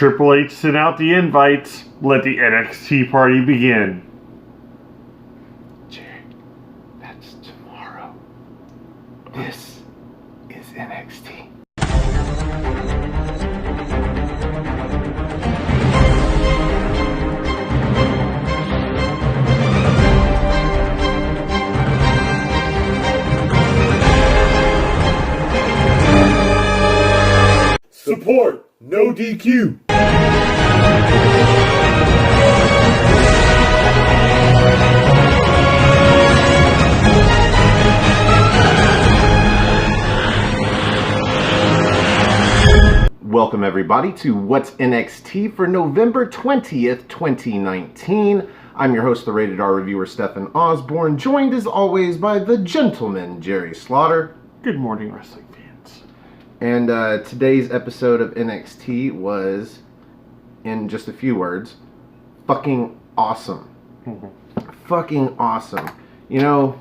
Triple H sent out the invites. Let the NXT party begin. Jerry, that's tomorrow. This is NXT. Support, no DQ. Welcome everybody to What's NXT for November 20th, 2019. I'm your host, the Rated R reviewer, Stefan Osborne, joined as always by the gentleman, Jerry Slaughter. Good morning, wrestling fans. And today's episode of NXT was, in just a few words, fucking awesome. Fucking awesome. You know,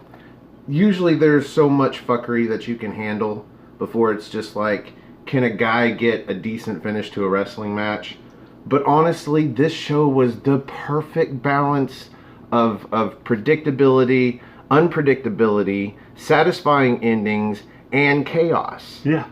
usually there's so much fuckery that you can handle before it's just like, can a guy get a decent finish to a wrestling match? But honestly, this show was the perfect balance of predictability, unpredictability, satisfying endings, and chaos. Yeah.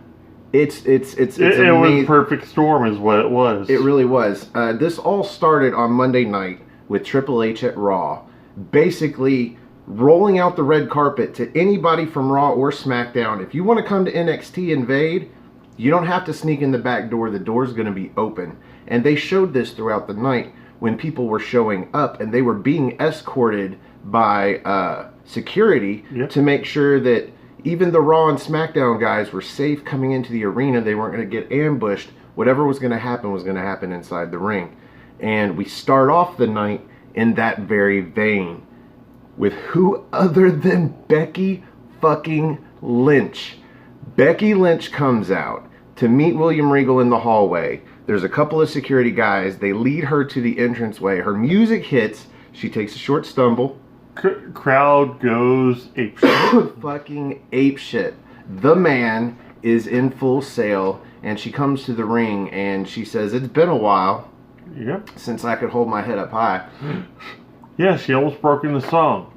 It's It amazing. was a perfect storm is what it was. It really was. This all started on Monday night with Triple H at Raw, basically rolling out the red carpet to anybody from Raw or SmackDown. If you want to come to NXT Invade, you don't have to sneak in the back door. The door's going to be open. And they showed this throughout the night when people were showing up and they were being escorted by security to make sure that even the Raw and SmackDown guys were safe coming into the arena. They weren't going to get ambushed. Whatever was going to happen inside the ring. And we start off the night in that very vein with who other than Becky fucking Lynch. Becky Lynch comes out to meet William Regal in the hallway. There's a couple of security guys. They lead her to the entranceway. Her music hits. She takes a short stumble. Crowd goes apeshit. Fucking apeshit. The man is in full sail, and she comes to the ring, and she says, "It's been a while since I could hold my head up high." Yeah, she almost broke in the song.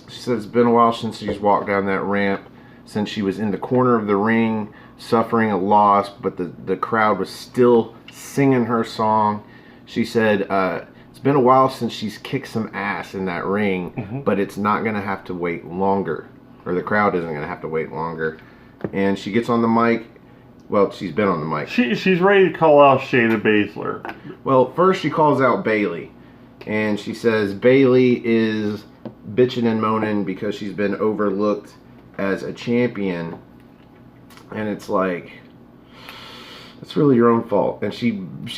She says it's been a while since she's walked down that ramp, since she was in the corner of the ring, suffering a loss, but the crowd was still singing her song. She said, it's been a while since she's kicked some ass in that ring, but it's not going to have to wait longer. Or the crowd isn't going to have to wait longer. And she gets on the mic. Well, she's been on the mic. She's ready to call out Shayna Baszler. Well, first she calls out Bayley. And she says Bayley is bitching and moaning because she's been overlooked as a champion. And it's like, it's really your own fault. And she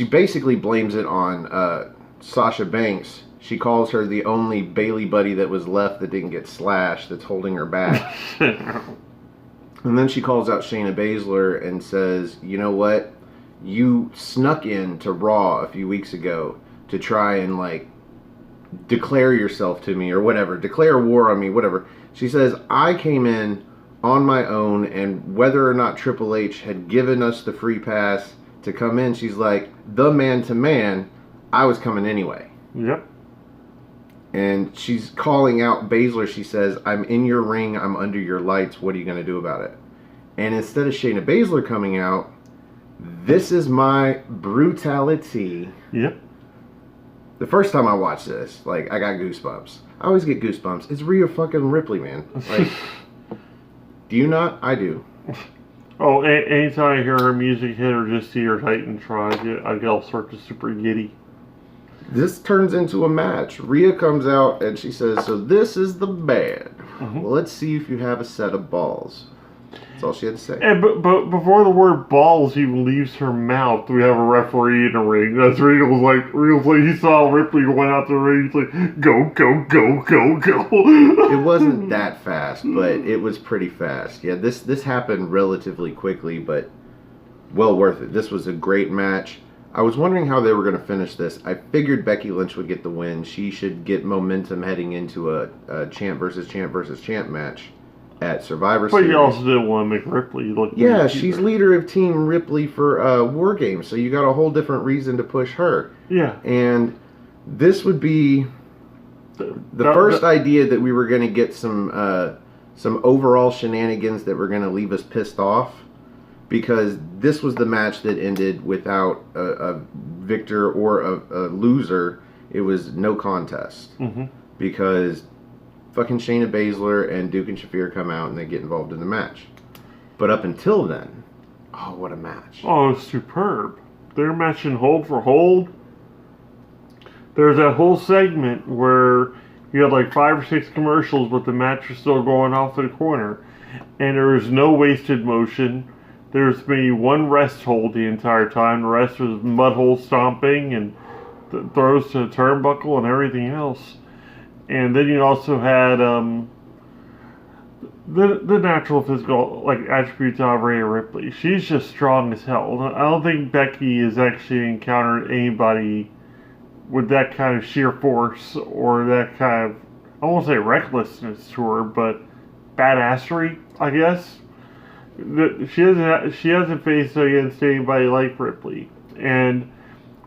basically blames it on Sasha Banks. She calls her the only Bayley buddy that was left that didn't get slashed, that's holding her back. And then she calls out Shayna Baszler and says, you know what? You snuck in to Raw a few weeks ago to try and like declare yourself to me or whatever. Declare war on me, whatever. She says, I came in on my own, and whether or not Triple H had given us the free pass to come in, she's like, the man to man, I was coming anyway. Yep. And she's calling out Baszler. She says, I'm in your ring, I'm under your lights, what are you going to do about it? And instead of Shayna Baszler coming out, this is my brutality. Yep. The first time I watched this, like, I got goosebumps. I always get goosebumps. It's Rhea fucking Ripley, man. Like, do you not? I do. Oh, anytime I hear her music hit or just see her Titantron, I get all sorts of super giddy. This turns into a match. Rhea comes out and she says, so this is the band. Well, let's see if you have a set of balls. That's all she had to say. And but before the word balls even leaves her mouth, we have a referee in the ring. That's Regal's like he saw Ripley going out the ring. He's like, go, go, go, go, go. It wasn't that fast, but it was pretty fast. Yeah, this happened relatively quickly, but well worth it. This was a great match. I was wondering how they were going to finish this. I figured Becky Lynch would get the win. She should get momentum heading into a champ versus champ versus champ match. at Survivor But Series. you also didn't want to make Ripley look. Yeah, weak she's either. leader of Team Ripley for War Games, so you got a whole different reason to push her. Yeah. And this would be the first idea that we were going to get some overall shenanigans that were going to leave us pissed off, because this was the match that ended without a victor or a loser. It was no contest. Mm-hmm. Because fucking Shayna Baszler and Duke and Shafir come out and they get involved in the match. But up until then, oh, what a match. Oh, it was superb. They're matching hold for hold. There's that whole segment where you had like 5 or 6 commercials, but the match was still going off in the corner. And there was no wasted motion. There's maybe one rest hold the entire time. The rest was mud hole stomping and throws to the turnbuckle and everything else. And then you also had the natural physical like attributes of Rhea Ripley. She's just strong as hell. I don't think Becky has actually encountered anybody with that kind of sheer force or that kind of, I won't say recklessness to her, but badassery, I guess. She hasn't faced against anybody like Ripley. And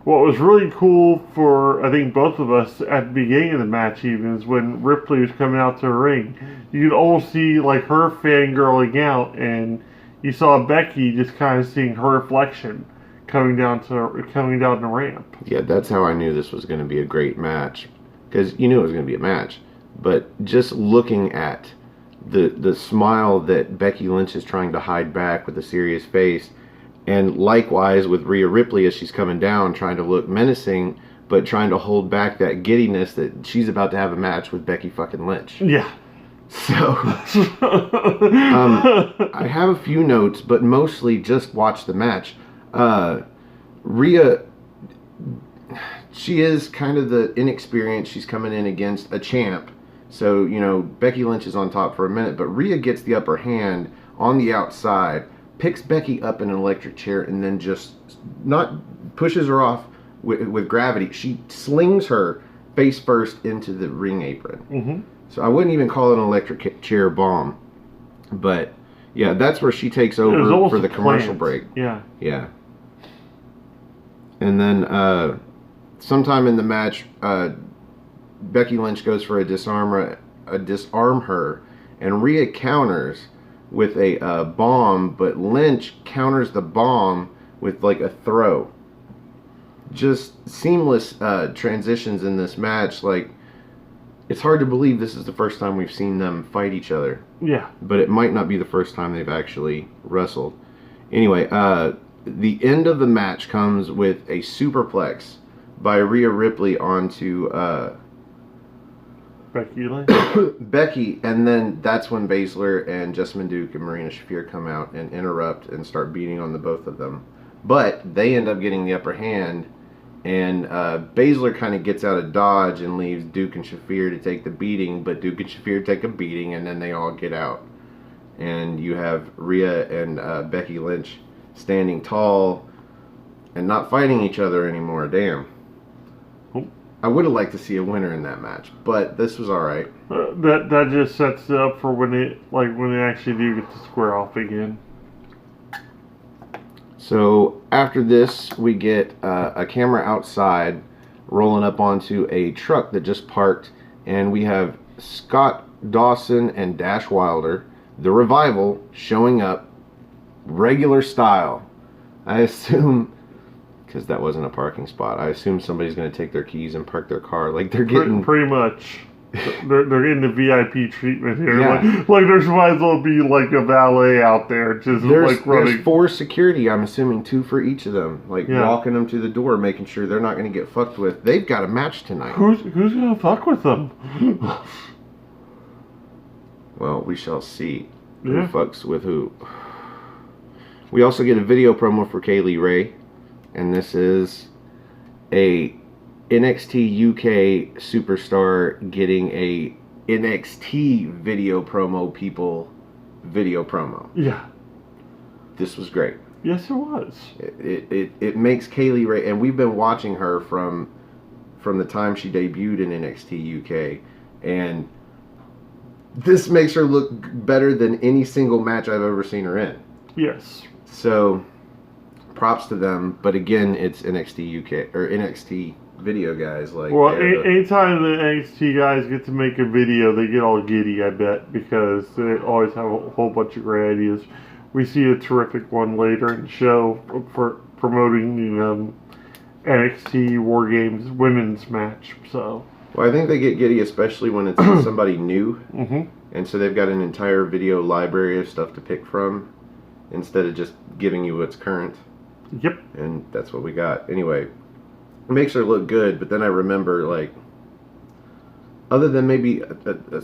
what was really cool for, I think, both of us at the beginning of the match even is when Ripley was coming out to the ring. You could almost see like her fangirling out, and you saw Becky just kind of seeing her reflection coming down the ramp. Yeah, that's how I knew this was going to be a great match. Because you knew it was going to be a match. But just looking at the smile that Becky Lynch is trying to hide back with a serious face, and likewise with Rhea Ripley as she's coming down, trying to look menacing, but trying to hold back that giddiness that she's about to have a match with Becky fucking Lynch. Yeah. So, I have a few notes, but mostly just watch the match. Rhea, she is kind of the inexperienced. She's coming in against a champ. So, you know, Becky Lynch is on top for a minute, but Rhea gets the upper hand on the outside, picks Becky up in an electric chair, and then just not pushes her off with gravity. She slings her face first into the ring apron. Mm-hmm. So I wouldn't even call it an electric chair bomb. But, yeah, that's where she takes over for the commercial break. Yeah. Yeah. And then sometime in the match, Becky Lynch goes for a disarm her, and Rhea counters with a bomb, but Lynch counters the bomb with like a throw. Just seamless transitions in this match. Like, it's hard to believe this is the first time we've seen them fight each other. Yeah. But it might not be the first time they've actually wrestled. Anyway, the end of the match comes with a superplex by Rhea Ripley onto Becky Lynch. Becky, and then that's when Baszler and Jessamine Duke and Marina Shafir come out and interrupt and start beating on the both of them. But they end up getting the upper hand, and Baszler kind of gets out of dodge and leaves Duke and Shafir to take the beating, but Duke and Shafir take a beating, and then they all get out. And you have Rhea and Becky Lynch standing tall and not fighting each other anymore. Damn. I would have liked to see a winner in that match, but this was all right. That just sets it up for when they actually do get to square off again. So after this, we get a camera outside rolling up onto a truck that just parked, and we have Scott Dawson and Dash Wilder, the Revival, showing up regular style. I assume, because that wasn't a parking spot, I assume somebody's going to take their keys and park their car. Like, they're getting... Pretty much. They're getting the VIP treatment here. Yeah. Like there's might as well be like a valet out there just like running. There's 4 security, I'm assuming 2 for each of them. Like, walking them to the door, making sure they're not going to get fucked with. They've got a match tonight. Who's going to fuck with them? Well, we shall see who fucks with who. We also get a video promo for Kaylee Ray. And this is a NXT UK superstar getting a NXT video promo Yeah. This was great. Yes, it was. It makes Kaylee Ray, and we've been watching her from the time she debuted in NXT UK, and this makes her look better than any single match I've ever seen her in. Yes. So, props to them. But again, it's NXT UK or NXT video guys. Like, well, anytime the NXT guys get to make a video, they get all giddy, I bet, because they always have a whole bunch of great ideas. We see a terrific one later in the show for promoting the NXT War Games women's match. So. Well, I think they get giddy, especially when it's somebody new, and so they've got an entire video library of stuff to pick from, instead of just giving you what's current. Yep. And that's what we got. Anyway, it makes her look good, but then I remember, like, other than maybe a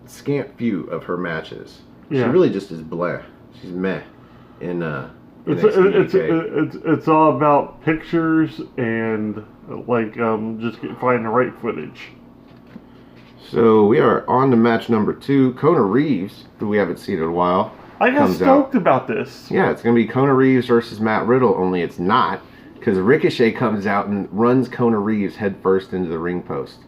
scant few of her matches, she really just is bleh. She's meh in It's all about pictures and just finding the right footage. So we are on to match number 2. Kona Reeves, who we haven't seen in a while. I got stoked about this. Yeah, it's going to be Kona Reeves versus Matt Riddle, only it's not, because Ricochet comes out and runs Kona Reeves headfirst into the ring post,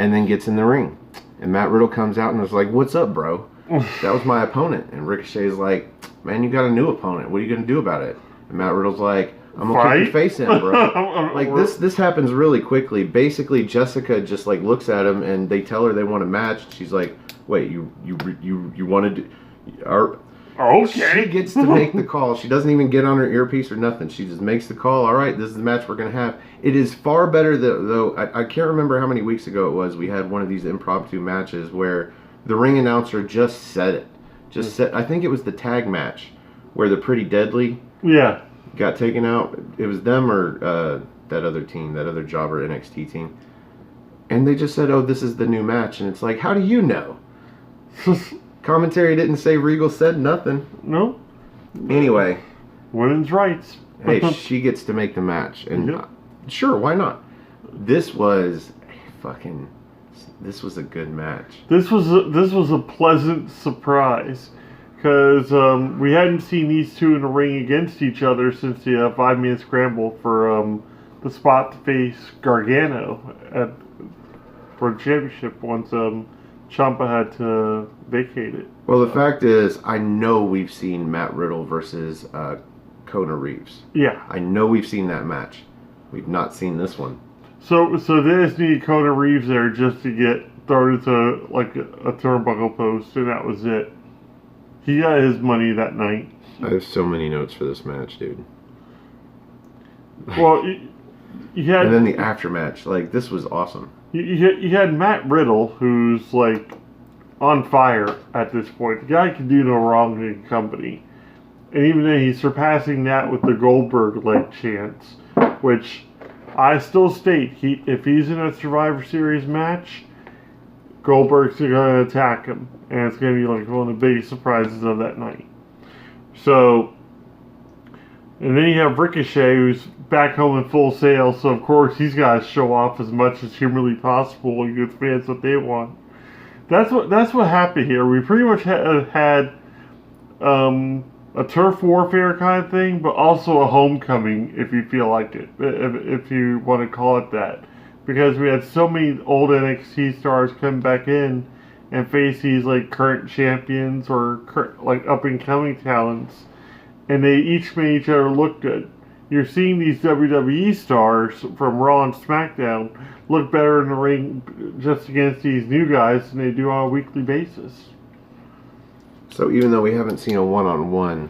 and then gets in the ring. And Matt Riddle comes out and is like, "What's up, bro? That was my opponent." And Ricochet's like, "Man, you got a new opponent. What are you going to do about it?" And Matt Riddle's like, "I'm going to kick your face in, bro." Like, this happens really quickly. Basically, Jessica just, like, looks at him, and they tell her they want a match. She's like, "Wait, you wanted to..." Okay. She gets to make the call. She doesn't even get on her earpiece or nothing. She just makes the call. All right, this is the match we're going to have. It is far better, though. I can't remember how many weeks ago it was. We had one of these impromptu matches where the ring announcer just said it. I think it was the tag match where the Pretty Deadly got taken out. It was them or that other team, that other jobber NXT team. And they just said, "Oh, this is the new match." And it's like, how do you know? Commentary didn't say Regal said nothing. No. Anyway. Women's rights. Hey, she gets to make the match. And sure, why not? This was a good match. This was a pleasant surprise. Because we hadn't seen these two in the ring against each other since the 5-minute scramble for the spot to face Gargano for the championship once Ciampa had to vacate it. Well, the fact is, I know we've seen Matt Riddle versus Kona Reeves. Yeah. I know we've seen that match. We've not seen this one. So they just needed Kona Reeves there just to get thrown into like a turnbuckle post, and that was it. He got his money that night. I have so many notes for this match, dude. Well, you had... And then the aftermatch. Like, this was awesome. You had Matt Riddle, who's, like, on fire at this point. The guy can do no wrong in company. And even then, he's surpassing that with the Goldberg-like chance, which I still state, if he's in a Survivor Series match, Goldberg's going to attack him. And it's going to be, like, one of the biggest surprises of that night. So... And then you have Ricochet, who's back home in Full Sail, so of course he's got to show off as much as humanly possible and give fans what they want. That's what happened here. We pretty much had a turf warfare kind of thing, but also a homecoming, if you feel like it, if you want to call it that. Because we had so many old NXT stars come back in and face these like current champions or like up-and-coming talents. And they each made each other look good. You're seeing these WWE stars from Raw and SmackDown look better in the ring just against these new guys than they do on a weekly basis. So even though we haven't seen a one-on-one,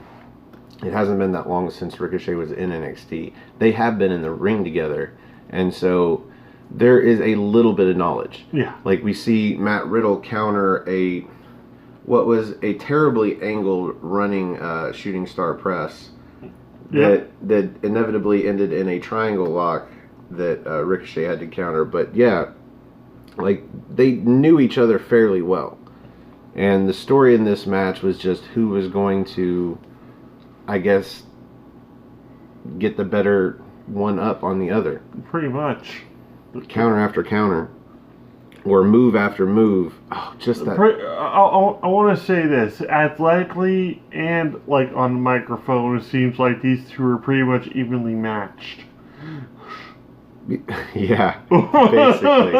it hasn't been that long since Ricochet was in NXT. They have been in the ring together. And so there is a little bit of knowledge. Yeah. Like we see Matt Riddle counter what was a terribly angled running shooting star press that inevitably ended in a triangle lock that Ricochet had to counter. But yeah, like they knew each other fairly well. And the story in this match was just who was going to, I guess, get the better one up on the other. Pretty much. Counter after counter. Or move after move. Oh, just that. I want to say this. Athletically and like on the microphone, it seems like these two are pretty much evenly matched. Yeah, basically.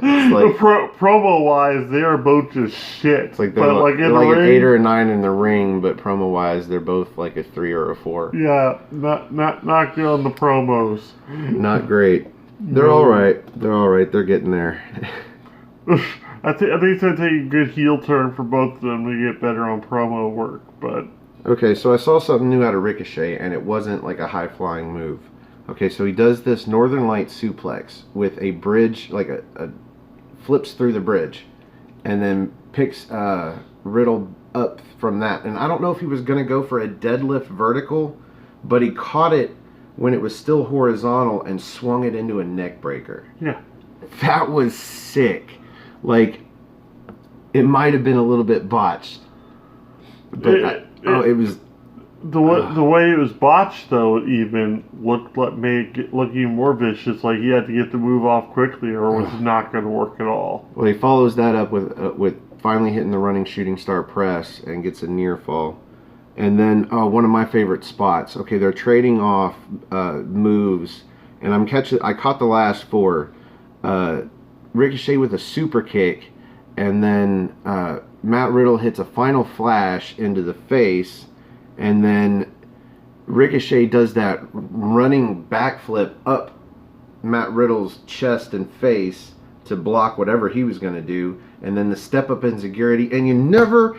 Like, promo wise, they are both just shit. It's like they're but like, in they're the like ring, an 8 or a 9 in the ring, but promo wise, they're both like a 3 or a 4. Yeah, not good on the promos. Not great. They're all right. They're all right. They're getting there. I think it's gonna take a good heel turn for both of them to get better on promo work. But Okay, so I saw something new out of Ricochet, and it wasn't like a high flying move. Okay, so he does this Northern Light suplex with a bridge, like a flips through the bridge, and then picks Riddle up from that. And I don't know if he was going to go for a deadlift vertical, but he caught it when it was still horizontal and swung it into a neck breaker. yeah, That was sick. Like, it might have been a little bit botched, but it was. the way it was botched though even made it look even more vicious. Like he had to get the move off quickly, or it was not going to work at all. Well, he follows that up with finally hitting the running shooting star press and gets a near fall. And then one of my favorite spots. Okay, they're trading off moves, and I caught the last 4. Ricochet with a super kick, and then Matt Riddle hits a final flash into the face, and then Ricochet does that running backflip up Matt Riddle's chest and face to block whatever he was going to do, and then the step up enziguri, and you never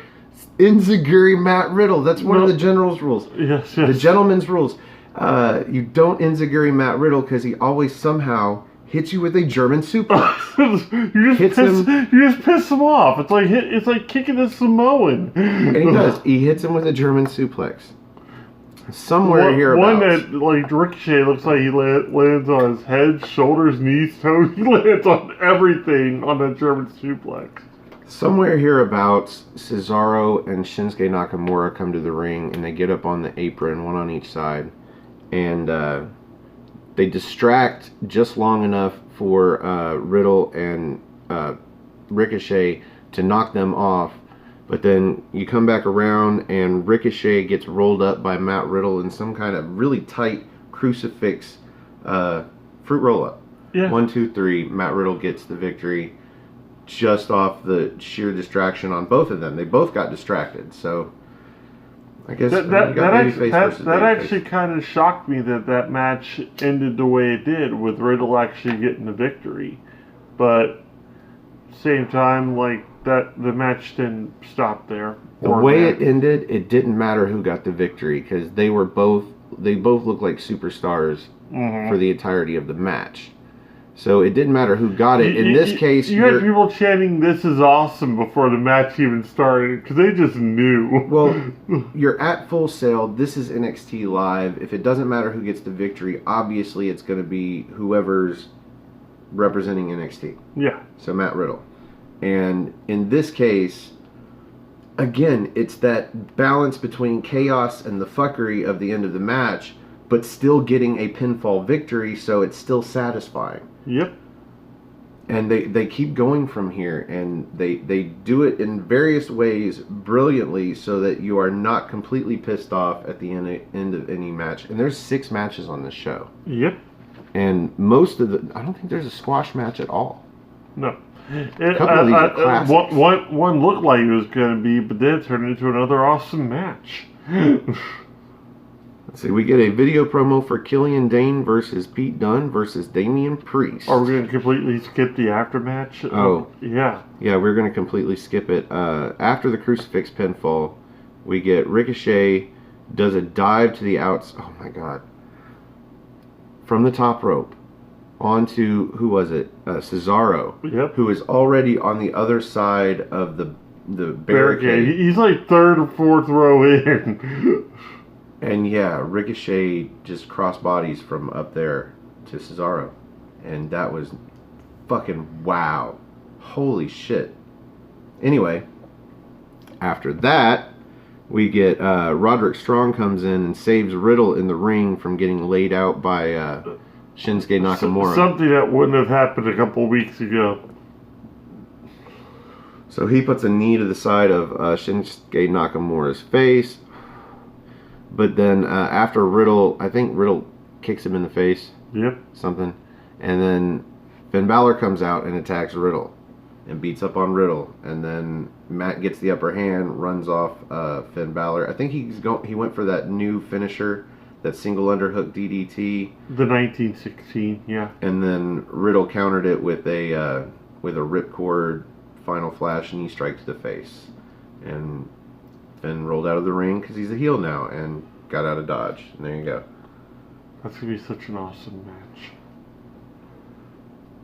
enziguri Matt Riddle. That's one of the general's rules. Yes. The gentleman's rules. You don't enziguri Matt Riddle because he always somehow hits you with a German suplex. you just piss him off. It's like kicking a Samoan. And he does. He hits him with a German suplex. Somewhere here. One that, like, Ricochet looks like he lands on his head, shoulders, knees, toes. He lands on everything on that German suplex. Somewhere hereabouts, Cesaro and Shinsuke Nakamura come to the ring, and they get up on the apron, one on each side, and they distract just long enough for Riddle and Ricochet to knock them off. But then you come back around, and Ricochet gets rolled up by Matt Riddle in some kind of really tight crucifix fruit roll-up. Yeah. 1, 2, 3. Matt Riddle gets the victory just off the sheer distraction on both of them. They both got distracted, so I guess that actually kind of shocked me that match ended the way it did, with Riddle actually getting the victory. But same time, like, that the match didn't stop there. The way it ended, it didn't matter who got the victory, because they both looked like superstars for the entirety of the match. So it didn't matter who got it. In this case, you had people chanting "This is awesome" before the match even started, because they just knew. Well, you're at Full Sail. This is NXT Live. If it doesn't matter who gets the victory, obviously it's going to be whoever's representing NXT. Yeah. So Matt Riddle. And in this case, again, it's that balance between chaos and the fuckery of the end of the match, but still getting a pinfall victory, so it's still satisfying. Yep. And they keep going from here, and they do it in various ways brilliantly, so that you are not completely pissed off at the end of any match. And there's 6 matches on this show. Yep. And most of I don't think there's a squash match at all. No. A couple of these are classics. One looked like it was going to be, but then it turned into another awesome match. Let's see, we get a video promo for Killian Dane versus Pete Dunne versus Damian Priest. Are we going to completely skip the aftermatch? Oh. Yeah. Yeah, we're going to completely skip it. After the crucifix pinfall, we get Ricochet does a dive to the outs. Oh my god. From the top rope onto, who was it? Cesaro. Yep. Who is already on the other side of the barricade. He's like 3rd or 4th row in. And yeah, Ricochet just cross bodies from up there to Cesaro. And that was fucking wow. Holy shit. Anyway, after that, we get Roderick Strong comes in and saves Riddle in the ring from getting laid out by Shinsuke Nakamura. Something that wouldn't have happened a couple weeks ago. So he puts a knee to the side of Shinsuke Nakamura's face. But then after Riddle, I think Riddle kicks him in the face. Yep. Something. And then Finn Balor comes out and attacks Riddle and beats up on Riddle. And then Matt gets the upper hand, runs off Finn Balor. I think he went for that new finisher, that single underhook DDT. The 1916, yeah. And then Riddle countered it with a ripcord final flash knee strike to the face. And Finn rolled out of the ring because he's a heel now and got out of Dodge. And there you go. That's going to be such an awesome match.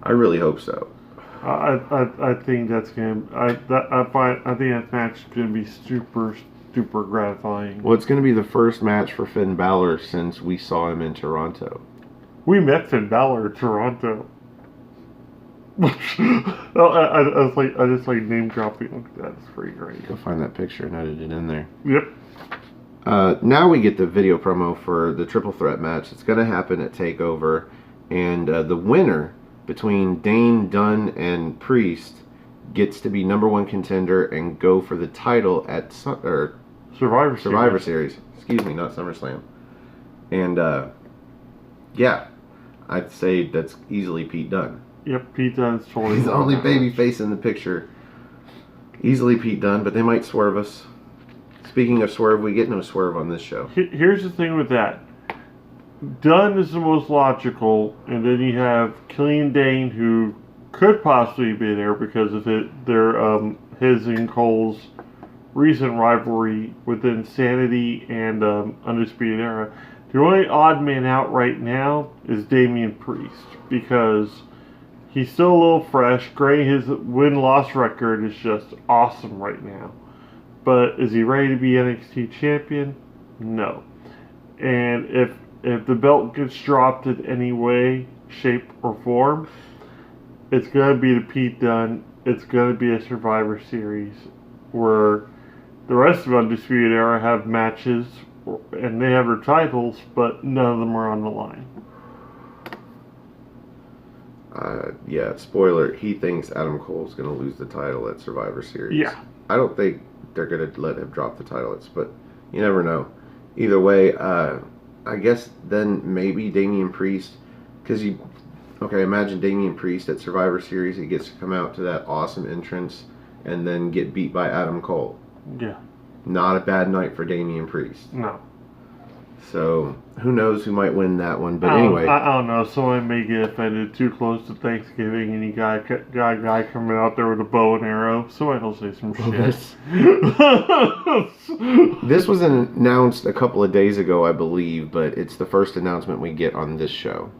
I really hope so. I think that's going to... I think that match is going to be super, super gratifying. Well, it's going to be the first match for Finn Balor since we saw him in Toronto. We met Finn Balor in Toronto. I just like name dropping. That's pretty great. Go find that picture and edit it in there. Yep. Now we get the video promo for the triple threat match. It's going to happen at TakeOver, and the winner between Dane, Dunn, and Priest gets to be #1 contender and go for the title at Survivor Series. Excuse me, not SummerSlam. And yeah, I'd say that's easily Pete Dunne. Yep, Pete Dunne's totally. He's the only baby face in the picture. Easily Pete Dunne, but they might swerve us. Speaking of swerve, we get no swerve on this show. Here's the thing with that. Dunn is the most logical, and then you have Killian Dane, who could possibly be there because of his and Cole's recent rivalry with Insanity and Undisputed Era. The only odd man out right now is Damian Priest because he's still a little fresh. Gray, his win-loss record is just awesome right now. But is he ready to be NXT champion? No. And if the belt gets dropped in any way, shape, or form, it's going to be to Pete Dunne. It's going to be a Survivor Series where the rest of Undisputed Era have matches and they have their titles, but none of them are on the line. Yeah, spoiler, he thinks Adam Cole's going to lose the title at Survivor Series. Yeah. I don't think they're going to let him drop the title, but you never know. Either way, I guess then maybe Damian Priest, because imagine Damian Priest at Survivor Series, he gets to come out to that awesome entrance and then get beat by Adam Cole. Yeah. Not a bad night for Damian Priest. No. So, who knows who might win that one, but anyway. I don't know, someone may get offended too close to Thanksgiving and you got a guy coming out there with a bow and arrow. Somebody will say some shit. This was announced a couple of days ago, I believe, but it's the first announcement we get on this show.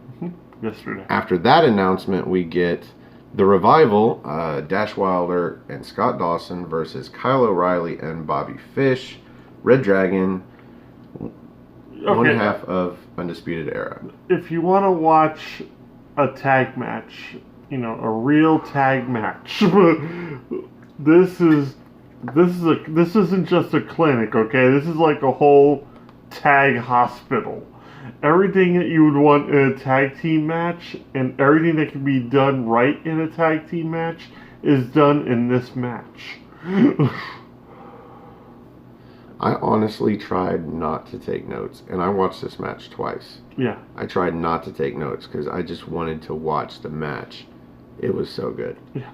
Yesterday. After that announcement, we get the Revival, Dash Wilder and Scott Dawson versus Kyle O'Reilly and Bobby Fish, Red Dragon, one half of Undisputed Era. If you want to watch a tag match, a real tag match, this isn't just a clinic, okay? This is like a whole tag hospital. Everything that you would want in a tag team match and everything that can be done right in a tag team match is done in this match. I honestly tried not to take notes, and I watched this match twice. Yeah. I tried not to take notes because I just wanted to watch the match. It was so good. Yeah.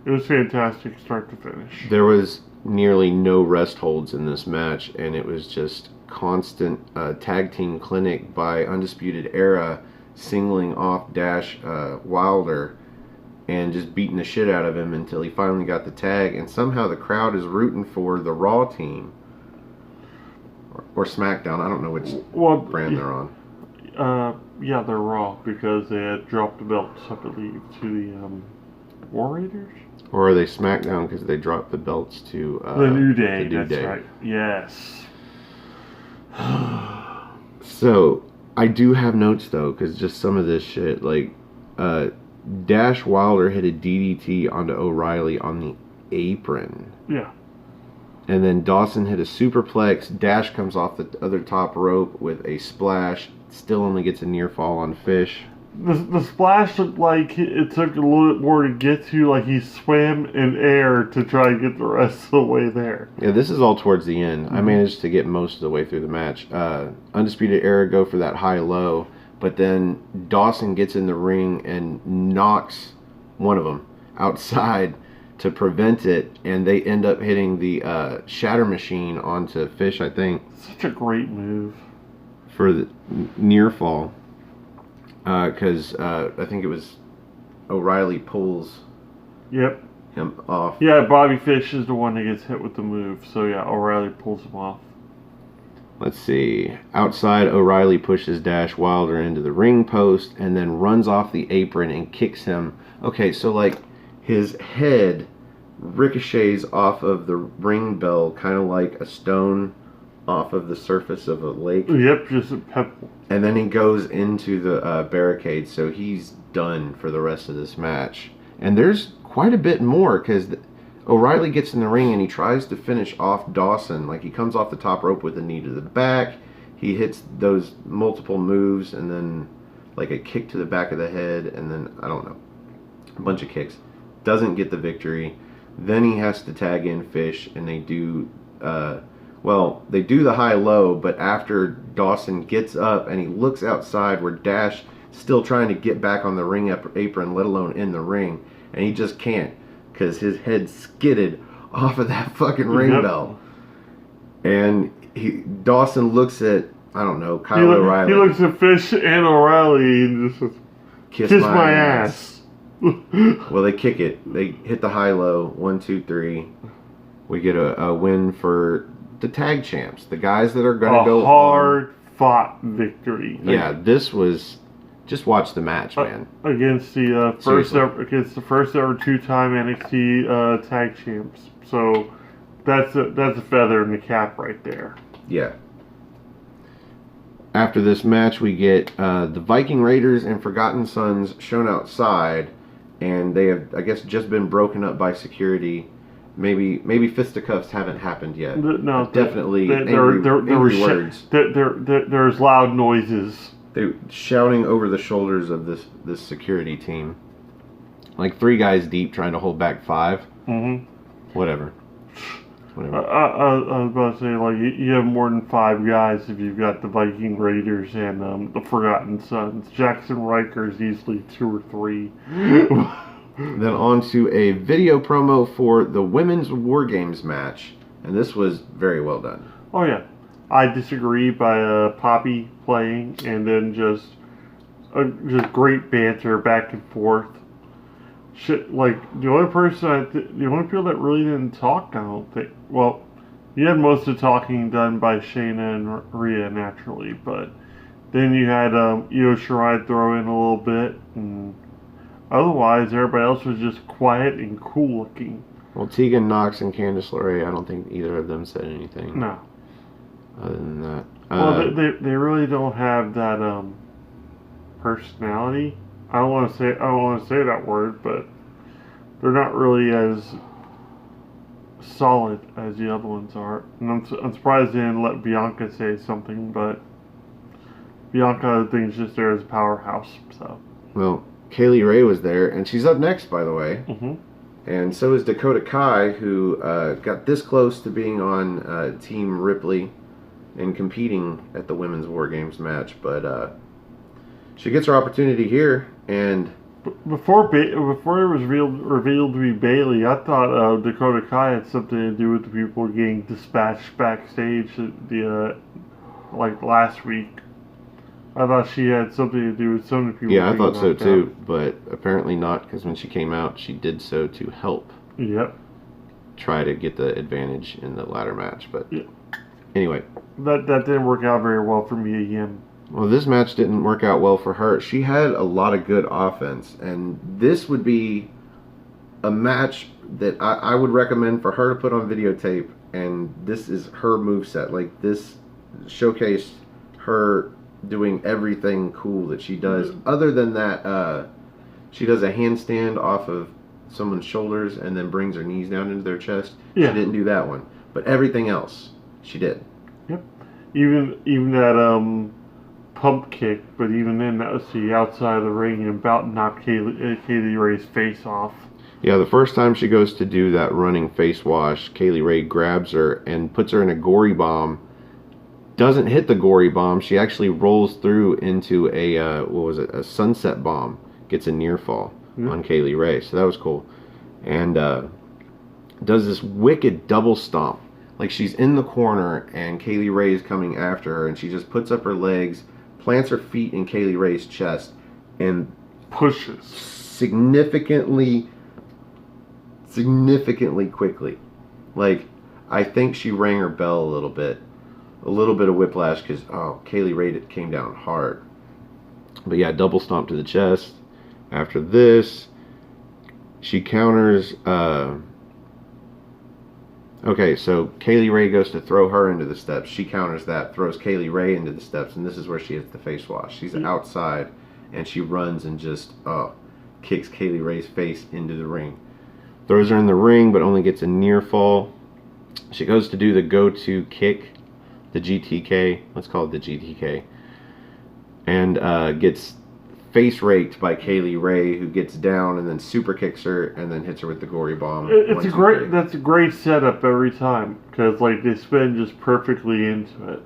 It was fantastic start to finish. There was nearly no rest holds in this match, and it was just constant tag team clinic by Undisputed Era singling off Dash Wilder and just beating the shit out of him until he finally got the tag, and somehow the crowd is rooting for the Raw team or SmackDown. I don't know which brand they're on. Yeah, they're Raw because they had dropped the belts, I believe, to the War Raiders. Or are they SmackDown because they dropped the belts to the New Day? The New that's Day. Right. Yes. So I do have notes though, because just some of this shit, like Dash Wilder hit a DDT onto O'Reilly on the apron. Yeah. And then Dawson hit a superplex. Dash comes off the other top rope with a splash. Still only gets a near fall on Fish. The splash looked like it took a little bit more to get to, like he swam in air to try and get the rest of the way there. Yeah, this is all towards the end. I managed to get most of the way through the match. Undisputed Era go for that high-low, but then Dawson gets in the ring and knocks one of them outside to prevent it, and they end up hitting the shatter machine onto Fish, I think. Such a great move. For the near fall. Because I think it was O'Reilly pulls Yep. him off. Yeah, Bobby Fish is the one that gets hit with the move. So yeah, O'Reilly pulls him off. Let's see. Outside, O'Reilly pushes Dash Wilder into the ring post and then runs off the apron and kicks him. Okay, so like his head ricochets off of the ring bell, kind of like a stone off of the surface of a lake. Yep, just a pebble. And then he goes into the barricade, so he's done for the rest of this match. And there's quite a bit more, because O'Reilly gets in the ring and he tries to finish off Dawson. Like, he comes off the top rope with a knee to the back. He hits those multiple moves, and then like a kick to the back of the head, and then, I don't know, a bunch of kicks. Doesn't get the victory. Then he has to tag in Fish, and they do... they do the high-low, but after Dawson gets up and he looks outside where Dash still trying to get back on the ring apron, let alone in the ring, and he just can't because his head skidded off of that fucking ring bell. And Dawson looks at, I don't know, Kyle O'Reilly. He looks at Fish and O'Reilly and just says, kiss my ass. Well, they kick it. They hit the high-low. 1, 2, 3. We get a win for the tag champs, the guys that are going to go hard-fought victory. Yeah, this was... Just watch the match, man. Against the first ever two-time NXT tag champs. So that's a feather in the cap right there. Yeah. After this match, we get the Viking Raiders and Forgotten Sons shown outside, and they have, I guess, just been broken up by security. Maybe fisticuffs haven't happened yet. No, definitely angry words. There's loud noises. They're shouting over the shoulders of this security team, like 3 guys deep, trying to hold back 5. Mm-hmm. Whatever. I was about to say, like, you have more than 5 guys if you've got the Viking Raiders and the Forgotten Sons. Jackson Riker's easily 2 or 3. Then on to a video promo for the Women's War Games match, and this was very well done. Oh yeah, I Disagree by Poppy playing, and then just great banter back and forth. Shit, like the only people that really didn't talk, I don't think. Well, you had most of the talking done by Shayna and Rhea naturally, but then you had Io Shirai throw in a little bit, and otherwise everybody else was just quiet and cool looking. Well, Tegan Nox and Candice LeRae, I don't think either of them said anything. No. Other than that, well, they really don't have that personality. I don't want to say that word, but they're not really as solid as the other ones are. And I'm surprised they didn't let Bianca say something, but Bianca, I think, is just there as a powerhouse. So. Well, Kaylee Ray was there, and she's up next, by the way. Mm-hmm. And so is Dakota Kai, who got this close to being on Team Ripley and competing at the Women's War Games match, but she gets her opportunity here, and before it was revealed to be Bailey, I thought Dakota Kai had something to do with the people getting dispatched backstage like last week. I thought she had something to do with some of the people. Yeah, I thought so too, but apparently not, because when she came out, she did so to help. Yep. Try to get the advantage in the ladder match, but yep. Anyway. That didn't work out very well for Mia Yim. Well, this match didn't work out well for her. She had a lot of good offense, and this would be a match that I would recommend for her to put on videotape, and this is her moveset. Like, this showcased her doing everything cool that she does. Other than that, she does a handstand off of someone's shoulders and then brings her knees down into their chest. Yeah. She didn't do that one, but everything else she did. Yep. Even that pump kick, but even then that was the outside of the ring and about knocked Kaylee Ray's face off. Yeah, the first time she goes to do that running face wash, Kaylee Ray grabs her and puts her in a gory bomb doesn't hit the gory bomb. She actually rolls through into a sunset bomb. Gets a near fall on Kaylee Ray. So that was cool. And does this wicked double stomp. Like she's in the corner and Kaylee Ray is coming after her, and she just puts up her legs, plants her feet in Kaylee Ray's chest, and pushes significantly quickly. Like, I think she rang her bell a little bit of whiplash, because Kaylee Ray came down hard. But yeah, double stomp to the chest. After this, she counters. Okay, so Kaylee Ray goes to throw her into the steps. She counters that, throws Kaylee Ray into the steps, and this is where she hits the face wash. She's outside, and she runs and just kicks Kaylee Ray's face into the ring. Throws her in the ring, but only gets a near fall. She goes to do the go-to kick, the GTK. Let's call it the GTK. And gets face raked by Kaylee Ray, who gets down and then super kicks her and then hits her with the gory bomb. That's a great setup every time, because like they spin just perfectly into it.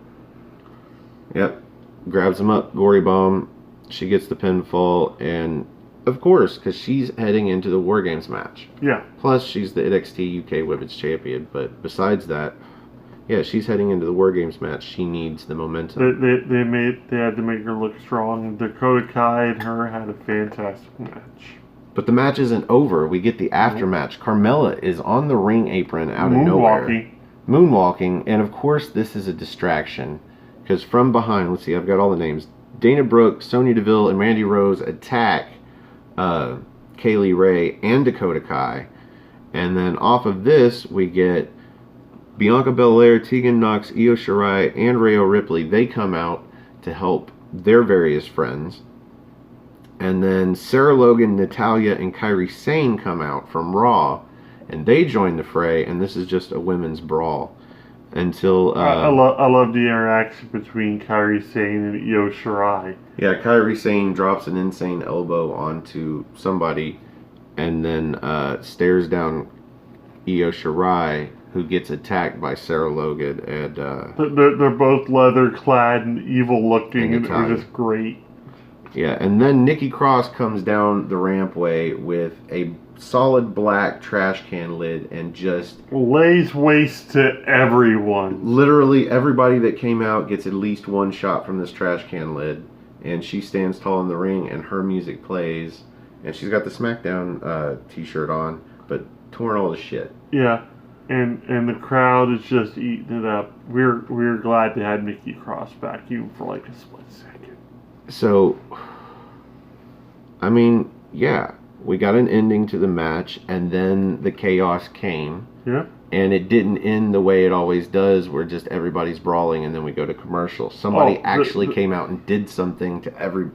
Yep. Grabs him up, gory bomb. She gets the pinfall, and of course, because she's heading into the War Games match. Yeah. Plus, she's the NXT UK Women's Champion. But besides that, yeah, she's heading into the War Games match. She needs the momentum. They had to make her look strong. Dakota Kai and her had a fantastic match. But the match isn't over. We get the aftermatch. Carmella is on the ring apron out of nowhere. Moonwalking. And of course, this is a distraction. Because from behind, let's see, I've got all the names. Dana Brooke, Sonya Deville, and Mandy Rose attack Kaylee Ray and Dakota Kai. And then off of this, we get Bianca Belair, Tegan Nox, Io Shirai, and Rhea Ripley. They come out to help their various friends. And then Sarah Logan, Natalya, and Kairi Sane come out from Raw, and they join the fray, and this is just a women's brawl. Until I love the interaction between Kairi Sane and Io Shirai. Yeah, Kairi Sane drops an insane elbow onto somebody, and then stares down Io Shirai, who gets attacked by Sarah Logan, and they're both leather clad and evil looking, and they're just great. Yeah, and then Nikki Cross comes down the rampway with a solid black trash can lid and just lays waste to everyone. Literally everybody that came out gets at least one shot from this trash can lid, and she stands tall in the ring and her music plays, and she's got the SmackDown t-shirt on, but torn all to shit. Yeah, and the crowd is just eating it up. We're glad to have Nikki Cross back, even for like a split second. So, I mean, yeah, we got an ending to the match, and then the chaos came. Yeah. And it didn't end the way it always does, where just everybody's brawling, and then we go to commercial. Somebody actually came out and did something to every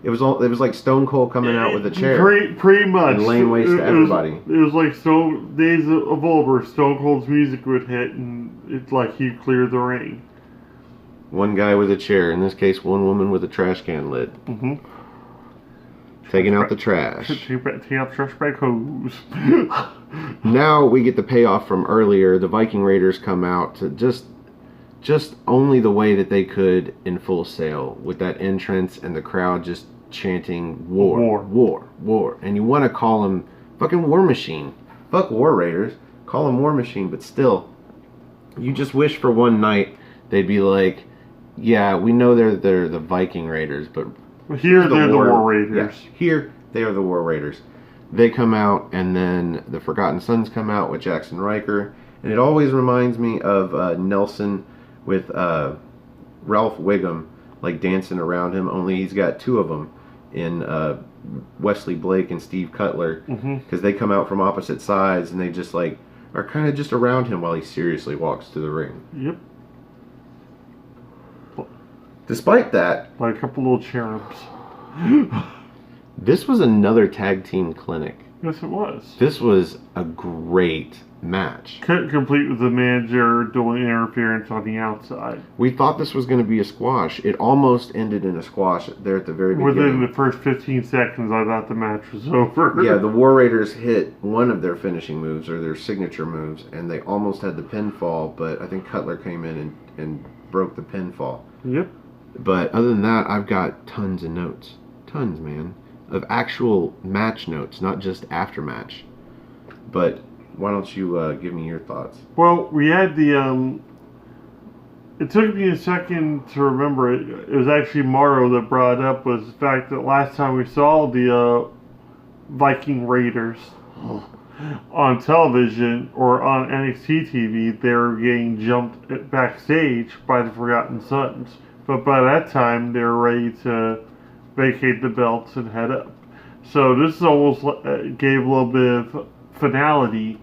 it was like Stone Cold coming out with a chair. Pretty much. And laying waste to everybody. It was like Days of Old, where Stone Cold's music would hit, and it's like he'd clear the ring. One guy with a chair. In this case, one woman with a trash can lid. Mm-hmm. Taking out the trash. Taking out trash bag hose. Now we get the payoff from earlier. The Viking Raiders come out to just only the way that they could in Full Sail, with that entrance and the crowd just chanting war, war, war. And you want to call them fucking War Machine. Fuck War Raiders. Call them War Machine, but still, you just wish for one night they'd be like, yeah, we know they're the Viking Raiders, but here they're the War Raiders. Yeah, here they are the War Raiders. They come out, and then the Forgotten Sons come out with Jackson Riker, and it always reminds me of Nelson with Ralph Wiggum, like dancing around him. Only he's got two of them in Wesley Blake and Steve Cutler, because they come out from opposite sides, and they just like are kind of just around him while he seriously walks to the ring. Yep. Despite that, like a couple little cherubs. This was another tag team clinic. Yes, it was. This was a great match. Complete with the manager doing interference on the outside. We thought this was going to be a squash. It almost ended in a squash there at the very beginning. Within the first 15 seconds, I thought the match was over. Yeah, the War Raiders hit one of their finishing moves, or their signature moves, and they almost had the pinfall, but I think Cutler came in and broke the pinfall. Yep. But other than that, I've got tons of notes. Tons, man. Of actual match notes, not just after match. But why don't you give me your thoughts? Well, we had the it took me a second to remember it. It was actually Morrow that brought it up, was the fact that last time we saw the Viking Raiders on television or on NXT TV, they were getting jumped backstage by the Forgotten Sons. But by that time, they were ready to vacate the belts and head up. So this almost gave a little bit of finality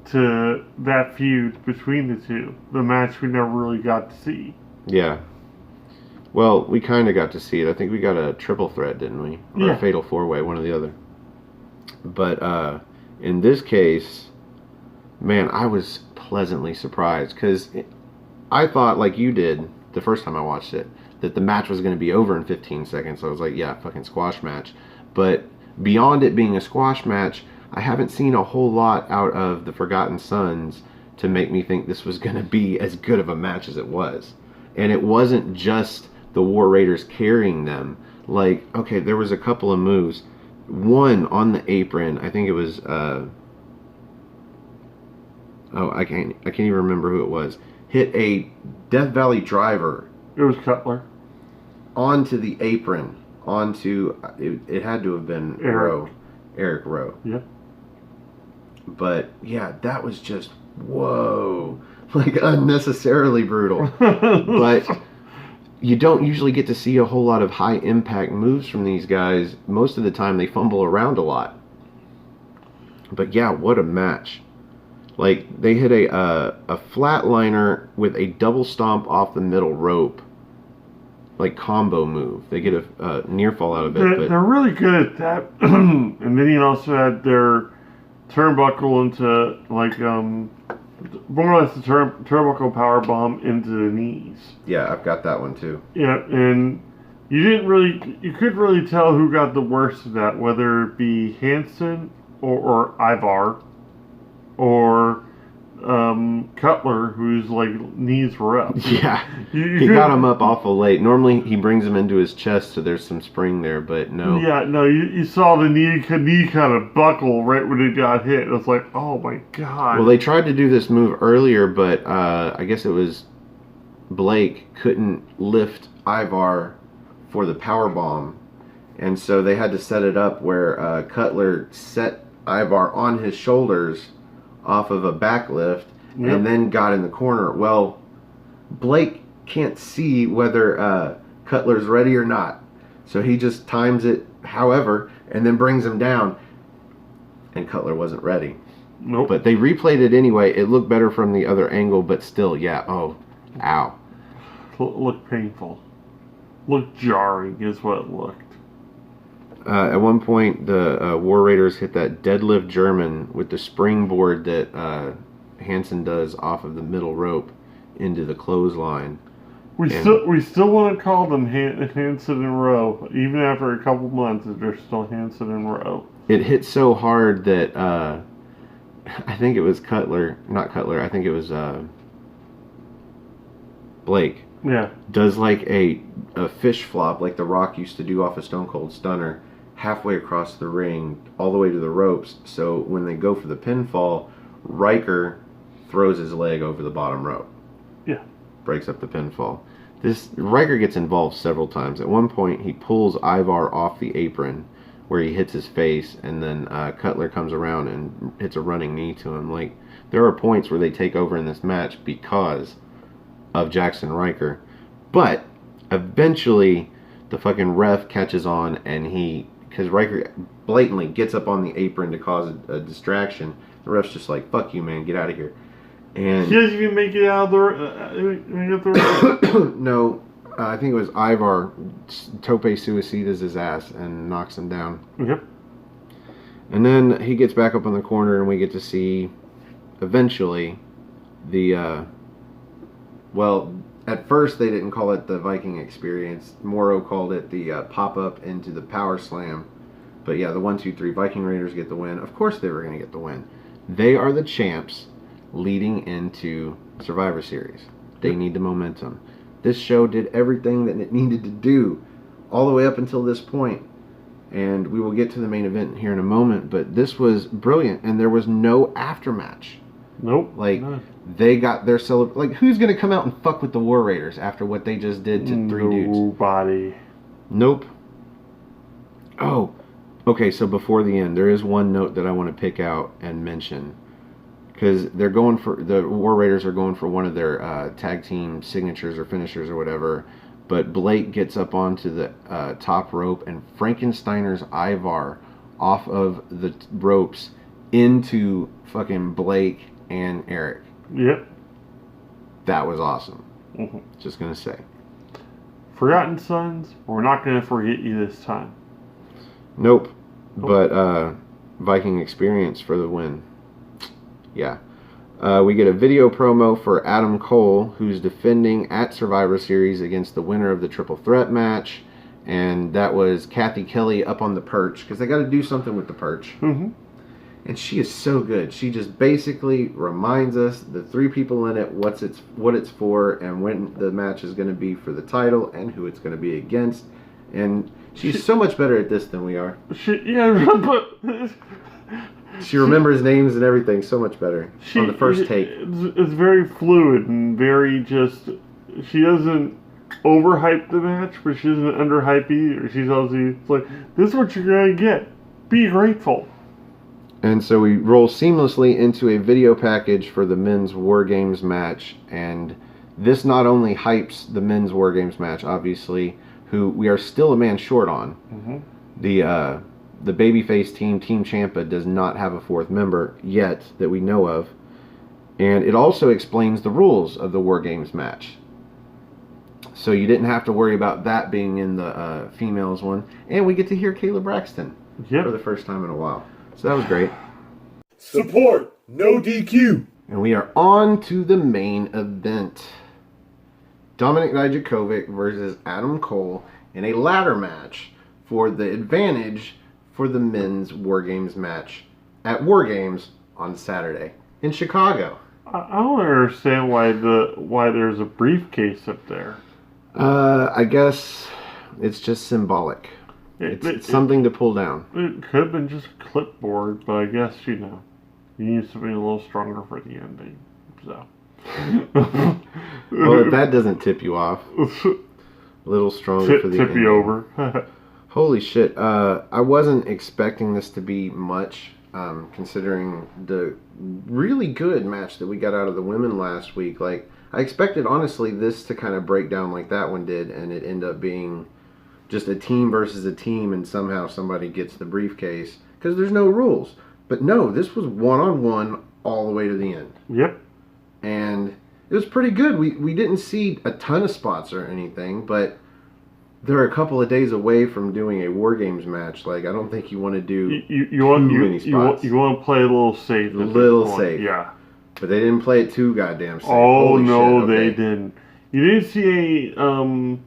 to that feud between the two. The match we never really got to see. Yeah. Well, we kind of got to see it. I think we got a triple threat, didn't we? Or Yeah. a fatal four-way, one or the other. But in this case, man, I was pleasantly surprised. Because I thought, like you did the first time I watched it, that the match was going to be over in 15 seconds. So I was like, yeah, fucking squash match. But beyond it being a squash match, I haven't seen a whole lot out of the Forgotten Sons to make me think this was going to be as good of a match as it was. And it wasn't just the War Raiders carrying them. Like, okay, there was a couple of moves. One on the apron, I think it was, I can't even remember who it was. Hit a Death Valley driver. It was Cutler. Onto the apron. It had to have been Eric Rowe. Yep. But yeah, that was just whoa, like unnecessarily brutal. But you don't usually get to see a whole lot of high impact moves from these guys. Most of the time they fumble around a lot. But yeah, what a match. Like, they hit a flatliner with a double stomp off the middle rope. Like, combo move. They get a near fall out of it. They're really good at that. And then you also had their turnbuckle into, like, more or less the turnbuckle power bomb into the knees. Yeah, I've got that one too. Yeah, and you couldn't really tell who got the worst of that, whether it be Hansen or Ivar or Cutler, whose like knees were up. Yeah, he got him up awful late. Normally he brings him into his chest, so there's some spring there, but no. Yeah, no, you saw the knee kind of buckle right when it got hit. It was like, oh my god. Well, they tried to do this move earlier, but I guess it was Blake couldn't lift Ivar for the power bomb, and so they had to set it up where Cutler set Ivar on his shoulders off of a backlift, Yep. and then got in the corner. Well, Blake can't see whether Cutler's ready or not, so he just times it however and then brings him down, and Cutler wasn't ready. Nope. But they replayed it anyway. It looked better from the other angle, but still, yeah, oh, ow. Looked painful. Looked jarring is what it looked. At one point, the War Raiders hit that deadlift German with the springboard that Hansen does off of the middle rope into the clothesline. We still want to call them Hansen and Rowe, even after a couple months. They're still Hansen and Rowe. It hit so hard that I think it was not Cutler. I think it was Blake. Yeah. Does like a fish flop like The Rock used to do off a Stone Cold Stunner, halfway across the ring, all the way to the ropes. So when they go for the pinfall, Riker throws his leg over the bottom rope. Yeah. Breaks up the pinfall. Riker gets involved several times. At one point, he pulls Ivar off the apron where he hits his face, and then Cutler comes around and hits a running knee to him. Like, there are points where they take over in this match because of Jackson Riker. But eventually, the fucking ref catches on, and because Riker blatantly gets up on the apron to cause a distraction, the ref's just like, fuck you, man, get out of here. And He doesn't even make it out of the no, I think it was Ivar tope suicidas his ass and knocks him down. Yep. And then he gets back up on the corner, and we get to see, eventually, the, well, at first they didn't call it the Viking Experience. Morrow called it the pop-up into the Power Slam. But yeah, the 1, 2, 3 Viking Raiders get the win. Of course they were going to get the win. They are the champs leading into Survivor Series. They need the momentum. This show did everything that it needed to do all the way up until this point. And we will get to the main event here in a moment, but this was brilliant, and there was no aftermatch. Nope. Like, no. they got their like, who's going to come out and fuck with the War Raiders after what they just did to three dudes? Nobody. Nope. Oh, okay, so before the end, there is one note that I want to pick out and mention. Because the War Raiders are going for one of their tag team signatures or finishers or whatever. But Blake gets up onto the top rope and Frankensteiner's Ivar off of the ropes into fucking Blake and Eric. Yep. That was awesome. Mm-hmm. Just going to say. Forgotten Sons, we're not going to forget you this time. Nope. But Viking Experience for the win. Yeah. We get a video promo for Adam Cole, who's defending at Survivor Series against the winner of the Triple Threat match. And that was Kathy Kelly up on the perch, because they got to do something with the perch. Mm-hmm. And she is so good. She just basically reminds us, the three people in it, what it's for, and when the match is going to be for the title, and who it's going to be against. And she's so much better at this than we are. But... She remembers names and everything so much better on the first take. It's very fluid and very just... She doesn't overhype the match, but she doesn't underhype either. She's obviously like, this is what you're going to get. Be grateful. And so we roll seamlessly into a video package for the men's War Games match. And this not only hypes the men's War Games match, obviously, who we are still a man short on. Mm-hmm. The babyface team, Team Ciampa, does not have a fourth member yet that we know of. And it also explains the rules of the War Games match. So you didn't have to worry about that being in the females one. And we get to hear Kayla Braxton for the first time in a while. So that was great. Support, no DQ. And we are on to the main event. Dominik Dijakovic versus Adam Cole in a ladder match for the advantage for the men's War Games match at War Games on Saturday in Chicago. I don't understand why there's a briefcase up there. I guess it's just symbolic. It's something to pull down. It could have been just a clipboard, but I guess, you need something a little stronger for the ending. So. Well, if that doesn't tip you off, a little stronger for the ending. Tip you over. Holy shit. I wasn't expecting this to be much, considering the really good match that we got out of the women last week. Like, I expected, honestly, this to kind of break down like that one did, and it ended up being just a team versus a team, and somehow somebody gets the briefcase, because there's no rules. But no, this was one-on-one all the way to the end. Yep. And it was pretty good. We didn't see a ton of spots or anything, but they're a couple of days away from doing a War Games match. Like, I don't think you want to do many spots. You want to play a little safe. A little safe. Yeah. But they didn't play it too goddamn safe. Oh, Holy no, shit. Okay. they didn't. You didn't see a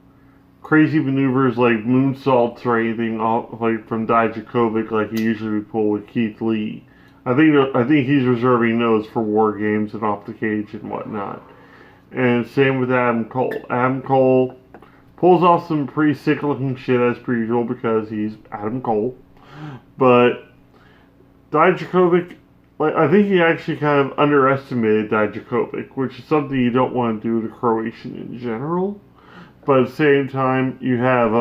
crazy maneuvers like moonsaults or anything like from Dijakovic like he usually would pull with Keith Lee. I think he's reserving those for War Games and off the cage and whatnot. And same with Adam Cole. Adam Cole pulls off some pretty sick looking shit as per usual because he's Adam Cole. But Dijakovic, like, I think he actually kind of underestimated Dijakovic, which is something you don't want to do to Croatian in general. But at the same time, you have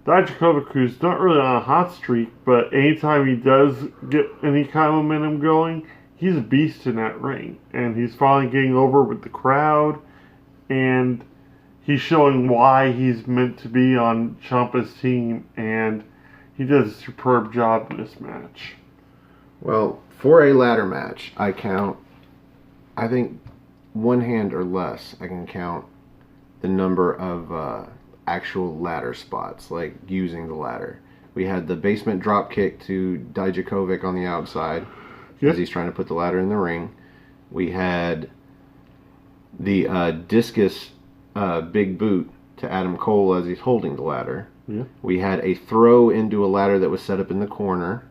Dijakovic, who's not really on a hot streak, but anytime he does get any kind of momentum going, he's a beast in that ring. And he's finally getting over with the crowd, and he's showing why he's meant to be on Ciampa's team, and he does a superb job in this match. Well, for a ladder match, I think one hand or less, I can count the number of actual ladder spots, like using the ladder. We had the basement drop kick to Dijakovic on the outside as he's trying to put the ladder in the ring. We had the discus big boot to Adam Cole as he's holding the ladder. Yeah. We had a throw into a ladder that was set up in the corner.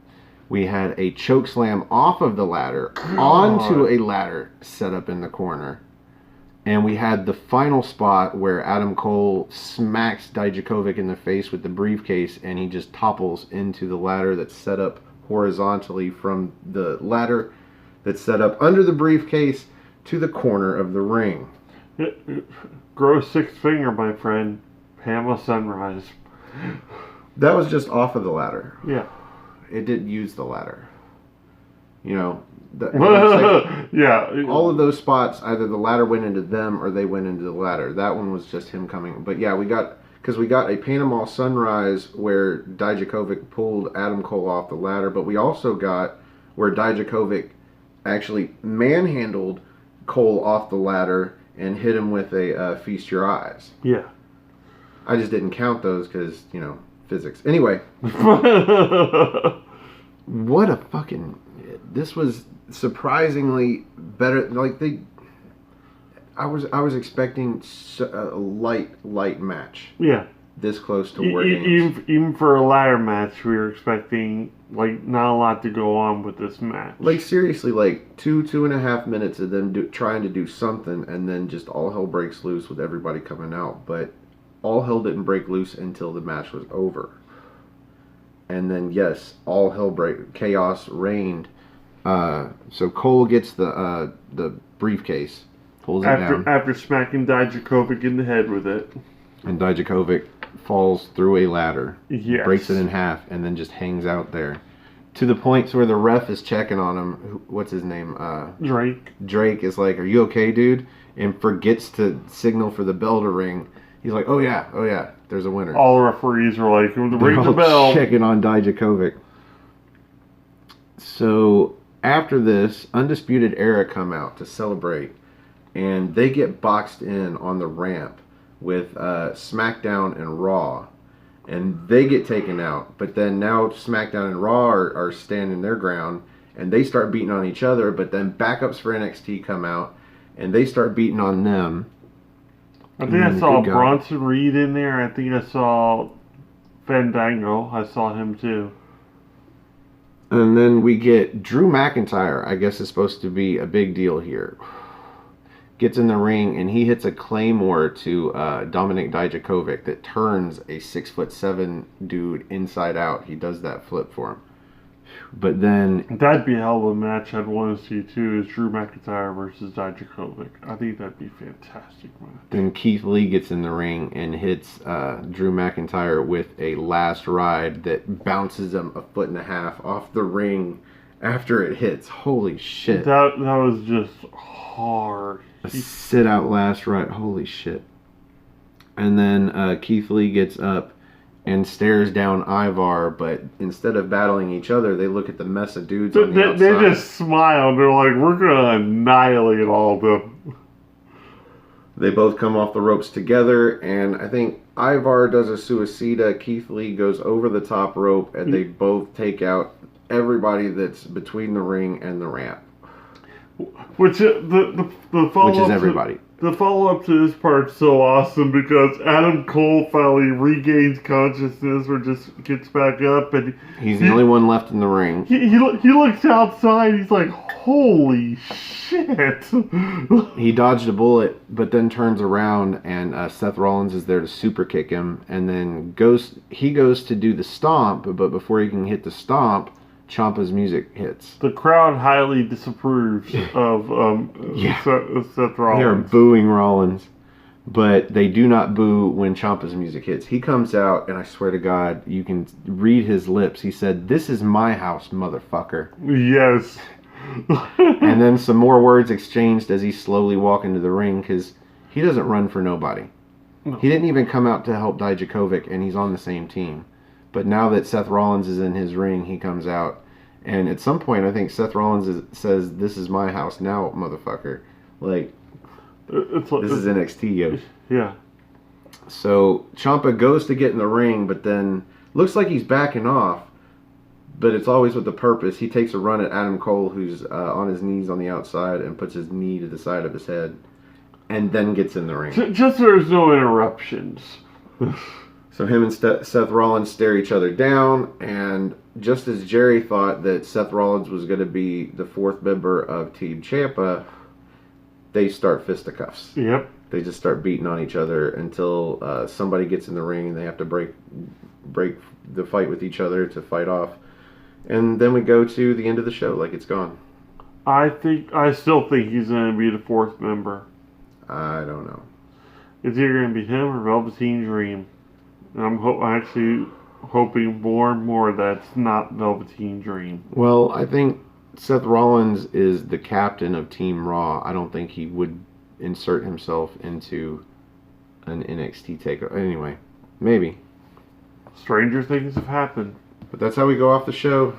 We had a choke slam off of the ladder onto a ladder set up in the corner. And we had the final spot where Adam Cole smacks Dijakovic in the face with the briefcase, and he just topples into the ladder that's set up horizontally from the ladder that's set up under the briefcase to the corner of the ring. Grow 6 finger, my friend. Pamela Sunrise. That was just off of the ladder. Yeah. It didn't use the ladder. You know, yeah. all of those spots, either the ladder went into them or they went into the ladder. That one was just him coming. But yeah, we got a Panama Sunrise where Dijakovic pulled Adam Cole off the ladder, but we also got where Dijakovic actually manhandled Cole off the ladder and hit him with a Feast Your Eyes. Yeah. I just didn't count those because, you know, physics. Anyway. What a fucking... This was surprisingly better. Like, I was expecting a light match. Yeah. This close to working. Even for a ladder match, we were expecting, like, not a lot to go on with this match. Like, seriously, like, 2.5 minutes of them trying to do something, and then just all hell breaks loose with everybody coming out. But all hell didn't break loose until the match was over. And then, yes, all hell chaos reigned. So Cole gets the briefcase, pulls it down. After smacking Dijakovic in the head with it. And Dijakovic falls through a ladder, yes. Breaks it in half, and then just hangs out there. To the point where the ref is checking on him. What's his name? Drake. Drake is like, "Are you okay, dude?" And forgets to signal for the bell to ring. He's like, oh yeah, there's a winner. All the referees were like, ring the bell. Checking on Dijakovic. So after this, Undisputed Era come out to celebrate, and they get boxed in on the ramp with SmackDown and Raw, and they get taken out. But then now SmackDown and Raw are standing their ground, and they start beating on each other. But then backups for NXT come out, and they start beating on them. I think I saw Bronson Reed in there. I think I saw Fandango. I saw him too. And then we get Drew McIntyre, I guess is supposed to be a big deal here. Gets in the ring and he hits a claymore to Dominik Dijakovic that turns a 6'7" dude inside out. He does that flip for him. But then... That'd be a hell of a match I'd want to see too, is Drew McIntyre versus Dijakovic. I think that'd be fantastic, man. Then Keith Lee gets in the ring and hits Drew McIntyre with a last ride that bounces him 1.5 feet off the ring after it hits. Holy shit. That was just hard. A sit-out last ride. Holy shit. And then Keith Lee gets up and stares down Ivar, but instead of battling each other, they look at the mess of dudes on the outside. They just smile. They're like, we're going to annihilate all of them. They both come off the ropes together, and I think Ivar does a suicida. Keith Lee goes over the top rope, and they both take out everybody that's between the ring and the ramp. Which the follow-up which is everybody. The follow-up to this part's so awesome because Adam Cole finally regains consciousness or just gets back up, and he's the only one left in the ring. He looks outside. He's like, "Holy shit!" He dodged a bullet, but then turns around and Seth Rollins is there to super kick him, and then he goes to do the stomp, but before he can hit the stomp, Ciampa's music hits. The crowd highly disapproves of Seth Rollins. They are booing Rollins, but they do not boo when Ciampa's music hits. He comes out, and I swear to God, you can read his lips. He said, "This is my house, motherfucker." Yes. And then some more words exchanged as he slowly walked into the ring, because he doesn't run for nobody. No. He didn't even come out to help Dijakovic, and he's on the same team. But now that Seth Rollins is in his ring, he comes out. And at some point, I think Seth Rollins says, "This is my house now, motherfucker." Like, this is NXT, yo. Yeah. So Ciampa goes to get in the ring, but then looks like he's backing off. But it's always with a purpose. He takes a run at Adam Cole, who's on his knees on the outside, and puts his knee to the side of his head. And then gets in the ring. Just so there's no interruptions. So him and Seth Rollins stare each other down, and just as Jerry thought that Seth Rollins was going to be the fourth member of Team Ciampa, they start fisticuffs. Yep. They just start beating on each other until somebody gets in the ring and they have to break the fight with each other to fight off. And then we go to the end of the show like it's gone. I still think he's going to be the fourth member. I don't know. It's either going to be him or Velveteen Dream. And I'm actually hoping more and more that's not Velveteen Dream. Well, I think Seth Rollins is the captain of Team Raw. I don't think he would insert himself into an NXT takeover. Anyway, maybe. Stranger things have happened. But that's how we go off the show.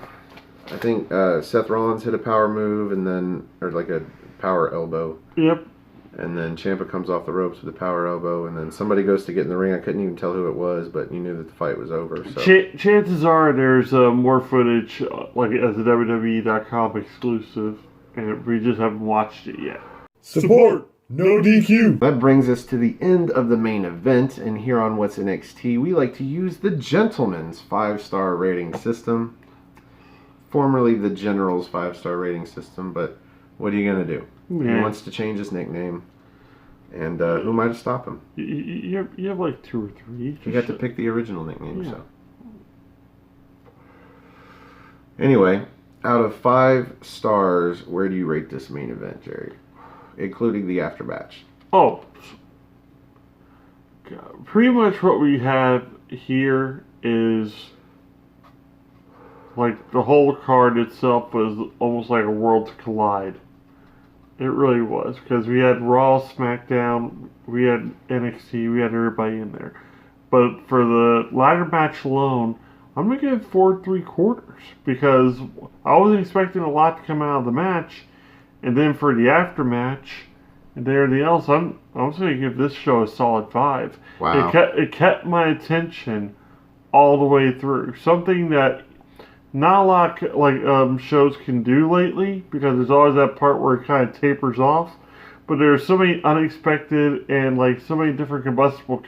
I think Seth Rollins hit a power move or like a power elbow. Yep. And then Ciampa comes off the ropes with a power elbow, and then somebody goes to get in the ring. I couldn't even tell who it was, but you knew that the fight was over. So chances are there's more footage, like as a WWE.com exclusive, and we just haven't watched it yet. Support No DQ. that brings us to the end of the main event, and here on What's NXT, we like to use the Gentleman's 5-star rating system, formerly the General's 5-star rating system, but what are you going to do? Yeah. He wants to change his nickname, and who am I to stop him? You have like 2 or 3. You got to pick the original nickname, Yeah. so. Anyway, out of 5 stars, where do you rate this main event, Jerry? Including the after match. Oh, God. Pretty much what we have here is like the whole card itself was almost like a worlds collide. It really was, because we had Raw, SmackDown, we had NXT, we had everybody in there. But for the ladder match alone, I'm going to give 4 3/4, because I wasn't expecting a lot to come out of the match. And then for the aftermatch and everything else, I'm just going to give this show a solid 5. Wow. It kept my attention all the way through. Something that not a lot shows can do lately, because there's always that part where it kind of tapers off. But there's so many unexpected and like so many different combustible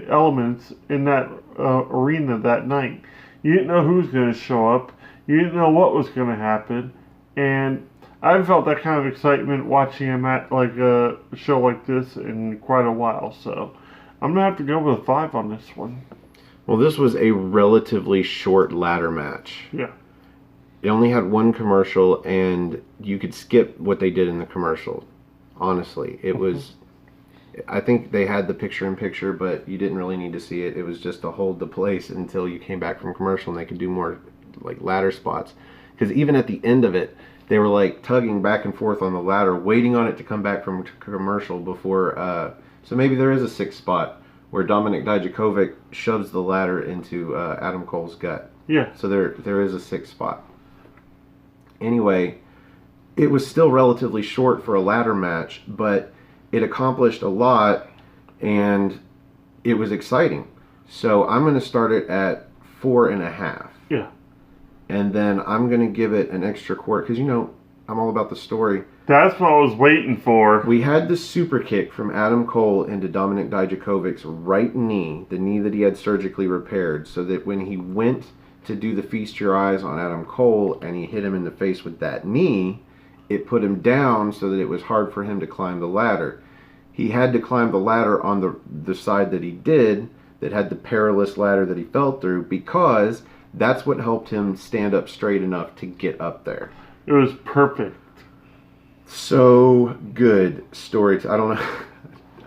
elements in that arena that night. You didn't know who was going to show up. You didn't know what was going to happen, and I haven't felt that kind of excitement watching a show like this in quite a while. So I'm gonna have to go with a 5 on this one. Well, this was a relatively short ladder match. Yeah. It only had 1 commercial, and you could skip what they did in the commercial. Honestly, it was. I think they had the picture-in-picture, but you didn't really need to see it. It was just to hold the place until you came back from commercial, and they could do more like ladder spots. Because even at the end of it, they were like tugging back and forth on the ladder, waiting on it to come back from commercial before. So maybe there is a 6th spot where Dominik Dijakovic shoves the ladder into Adam Cole's gut. Yeah. So there is a 6th spot. Anyway, it was still relatively short for a ladder match, but it accomplished a lot, and it was exciting. So I'm going to start it at 4.5. Yeah. And then I'm going to give it an extra quarter, because, I'm all about the story. That's what I was waiting for. We had the super kick from Adam Cole into Dominik Dijakovic's right knee, the knee that he had surgically repaired, so that when he went to do the Feast Your Eyes on Adam Cole and he hit him in the face with that knee, it put him down so that it was hard for him to climb the ladder. He had to climb the ladder on the side that he did, that had the perilous ladder that he fell through, because that's what helped him stand up straight enough to get up there. It was perfect. So good story. I don't know.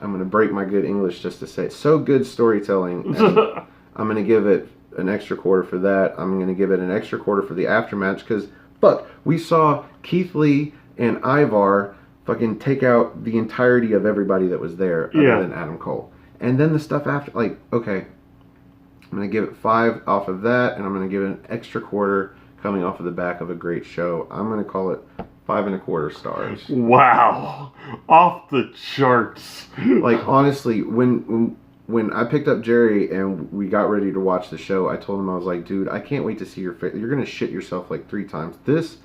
I'm going to break my good English just to say it. So good storytelling. I'm going to give it an extra quarter for that. I'm going to give it an extra quarter for the aftermatch, because, fuck, we saw Keith Lee and Ivar fucking take out the entirety of everybody that was there other than Adam Cole. And then the stuff after, like, okay, I'm going to give it 5 off of that, and I'm going to give it an extra quarter coming off of the back of a great show. I'm going to call it 5.25 stars. Wow. Off the charts. Like, honestly, when I picked up Jerry and we got ready to watch the show, I told him, I was like, dude, I can't wait to see your face. You're going to shit yourself like 3 times. This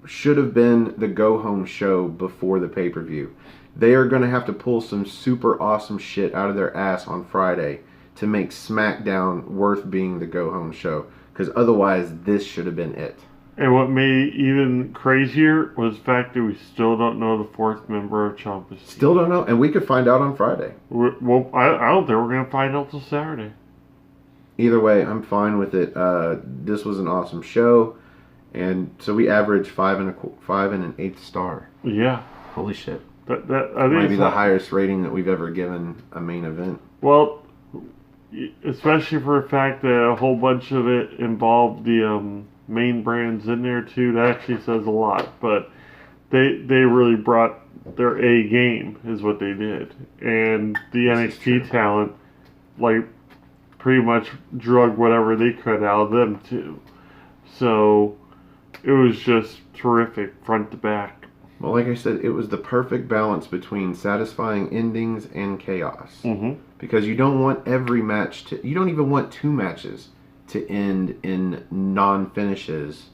should have been the go-home show before the pay-per-view. They are going to have to pull some super awesome shit out of their ass on Friday to make SmackDown worth being the go-home show. Because otherwise, this should have been it. And what made it even crazier was the fact that we still don't know the fourth member of Ciampa's team. Still don't know, and we could find out on Friday. Well, I don't think we're going to find out till Saturday. Either way, I'm fine with it. This was an awesome show, and so we averaged 5 and an 1/8 star. Yeah. Holy shit! I think Might be the highest rating that we've ever given a main event. Well, especially for the fact that a whole bunch of it involved the main brands in there too. That actually says a lot. But they really brought their A game, is what they did, and the NXT talent, like, pretty much drug whatever they could out of them too. So it was just terrific, front to back. Well, like I said, it was the perfect balance between satisfying endings and chaos. Mm-hmm. Because you don't want every match to... You don't even want 2 matches to end in non-finishes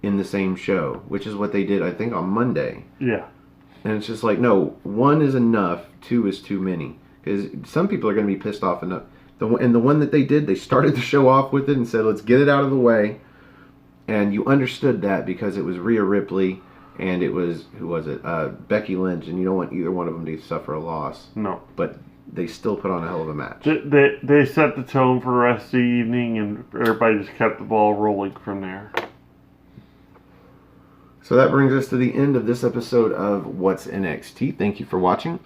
in the same show, which is what they did, I think, on Monday. Yeah. And it's just like, no, 1 is enough, 2 is too many. Because some people are going to be pissed off enough. And the one that they did, they started the show off with it and said, let's get it out of the way. And you understood that because it was Rhea Ripley and it was, who was it? Becky Lynch, and you don't want either one of them to suffer a loss. No. But they still put on a hell of a match. They set the tone for the rest of the evening, and everybody just kept the ball rolling from there. So that brings us to the end of this episode of What's NXT. Thank you for watching.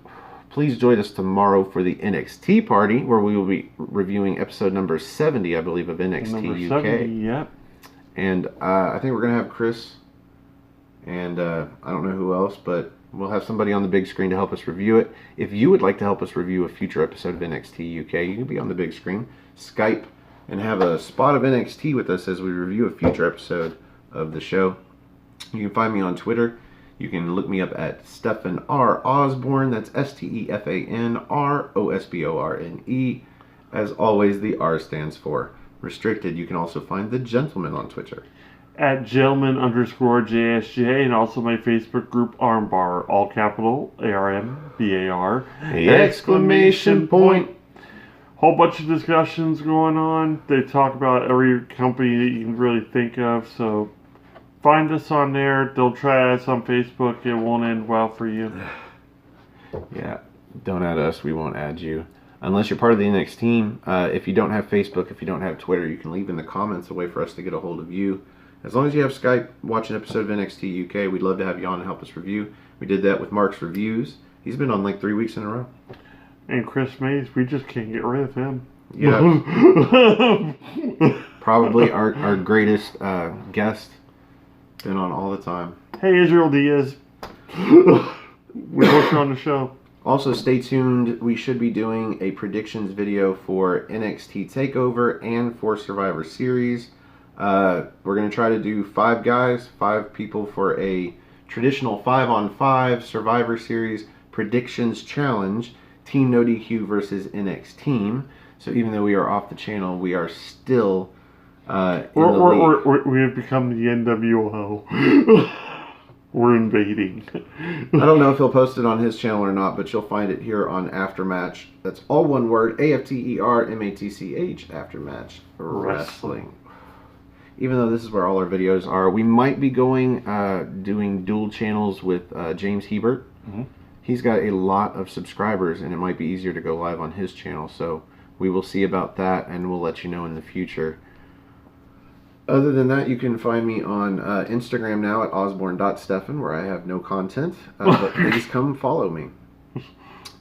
Please join us tomorrow for the NXT party, where we will be reviewing episode number 70, I believe, of NXT Number UK. 70, yep. And I think we're going to have Chris and I don't know who else, but we'll have somebody on the big screen to help us review it. If you would like to help us review a future episode of NXT UK, you can be on the big screen, Skype, and have a spot of NXT with us as we review a future episode of the show. You can find me on Twitter. You can look me up at Stefan R. Osborne. That's STEFAN ROSBORNE. As always, the R stands for restricted. You can also find the gentleman on Twitter At gentleman_JSJ, and also my Facebook group Armbar, all capital ARMBAR. Exclamation point. Whole bunch of discussions going on. They talk about every company that you can really think of. So find us on there. They'll try us on Facebook. It won't end well for you. Yeah, don't add us. We won't add you. Unless you're part of the NXT team. If you don't have Facebook, if you don't have Twitter, you can leave in the comments a way for us to get a hold of you. As long as you have Skype, watch an episode of NXT UK, we'd love to have you on and help us review. We did that with Mark's reviews. He's been on like 3 weeks in a row. And Chris Mays, we just can't get rid of him. Yeah. Probably our greatest guest. Been on all the time. Hey, Israel Diaz. We both on the show. Also, stay tuned. We should be doing a predictions video for NXT TakeOver and for Survivor Series. We're going to try to do 5 guys, 5 people for a traditional 5-on-5 Survivor Series predictions challenge. Team No DQ versus NXT team. So even though we are off the channel, we are still in the league. We have become the NWO. We're invading. I don't know if he'll post it on his channel or not, but you'll find it here on Aftermatch. That's all one word, AFTERMATCH, Aftermatch Wrestling. Even though this is where all our videos are, we might be going, doing dual channels with James Hebert. Mm-hmm. He's got a lot of subscribers, and it might be easier to go live on his channel, so we will see about that, and we'll let you know in the future. Other than that, you can find me on Instagram now at osborne.stefan, where I have no content, but please come follow me.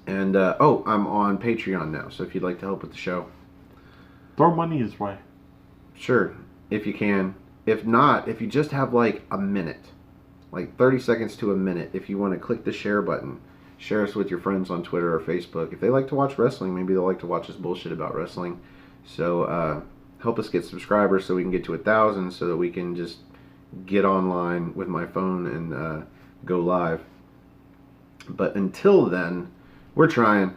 And, I'm on Patreon now, so if you'd like to help with the show. Throw money his way. Sure, if you can. If not, if you just have like a minute, like 30 seconds to a minute, if you want to click the share button, share us with your friends on Twitter or Facebook. If they like to watch wrestling, maybe they'll like to watch us bullshit about wrestling. So, help us get subscribers so we can get to 1,000 so that we can just get online with my phone and go live. But until then, we're trying.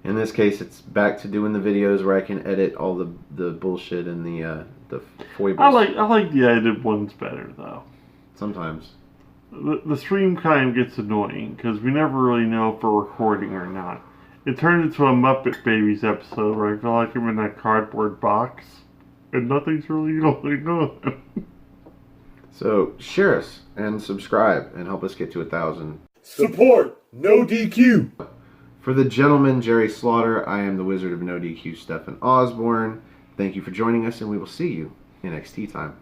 In this case, it's back to doing the videos where I can edit all the bullshit and the foibles. I like the edited ones better though. Sometimes. The stream kind of gets annoying because we never really know if we're recording or not. It turns into a Muppet Babies episode where I feel like I'm in that cardboard box and nothing's really going on. So share us and subscribe and help us get to 1,000. Support, no DQ. For the gentleman Jerry Slaughter, I am the Wizard of No DQ, Stefan Osborne. Thank you for joining us, and we will see you in NXT time.